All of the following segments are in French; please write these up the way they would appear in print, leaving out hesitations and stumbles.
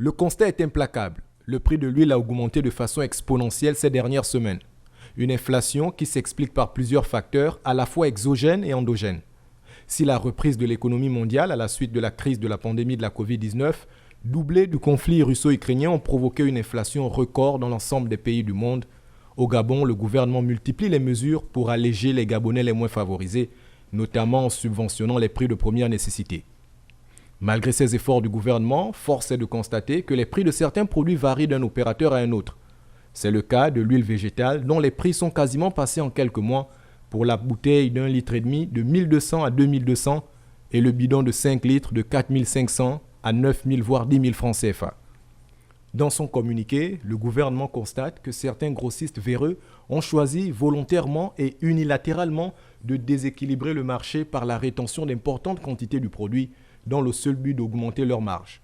Le constat est implacable. Le prix de l'huile a augmenté de façon exponentielle ces dernières semaines. Une inflation qui s'explique par plusieurs facteurs à la fois exogènes et endogènes. Si la reprise de l'économie mondiale à la suite de la crise de la pandémie de la Covid-19, doublée du conflit russo-ukrainien, ont provoqué une inflation record dans l'ensemble des pays du monde, au Gabon, le gouvernement multiplie les mesures pour alléger les Gabonais les moins favorisés, notamment en subventionnant les prix de première nécessité. Malgré ces efforts du gouvernement, force est de constater que les prix de certains produits varient d'un opérateur à un autre. C'est le cas de l'huile végétale dont les prix sont quasiment passés en quelques mois pour la bouteille d'1,5 litre de 1200 à 2200 et le bidon de 5 litres de 4500 à 9000 voire 10 000 francs CFA. Dans son communiqué, le gouvernement constate que certains grossistes véreux ont choisi volontairement et unilatéralement de déséquilibrer le marché par la rétention d'importantes quantités du produit dans le seul but d'augmenter leurs marges.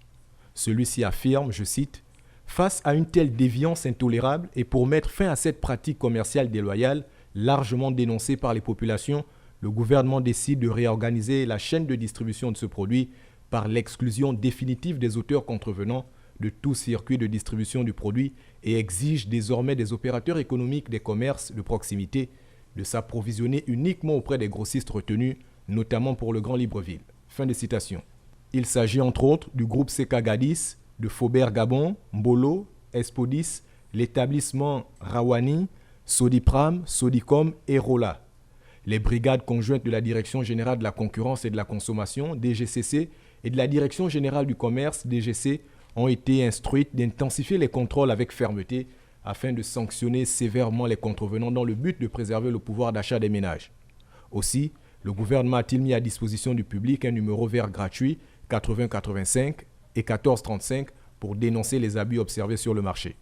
Celui-ci affirme, je cite, « Face à une telle déviance intolérable et pour mettre fin à cette pratique commerciale déloyale, largement dénoncée par les populations, le gouvernement décide de réorganiser la chaîne de distribution de ce produit par l'exclusion définitive des auteurs contrevenants de tout circuit de distribution du produit et exige désormais des opérateurs économiques des commerces de proximité de s'approvisionner uniquement auprès des grossistes retenus, notamment pour le Grand Libreville. » Fin de citation. Il s'agit entre autres du groupe CK Gadis, de Faubert Gabon, Mbolo, Espodis, l'établissement Rawani, Sodipram, Sodicom et Rola. Les brigades conjointes de la Direction générale de la concurrence et de la consommation, DGCC, et de la Direction générale du commerce, DGC, ont été instruites d'intensifier les contrôles avec fermeté afin de sanctionner sévèrement les contrevenants dans le but de préserver le pouvoir d'achat des ménages. Aussi, le gouvernement a-t-il mis à disposition du public un numéro vert gratuit 80 85 et 14 35 pour dénoncer les abus observés sur le marché.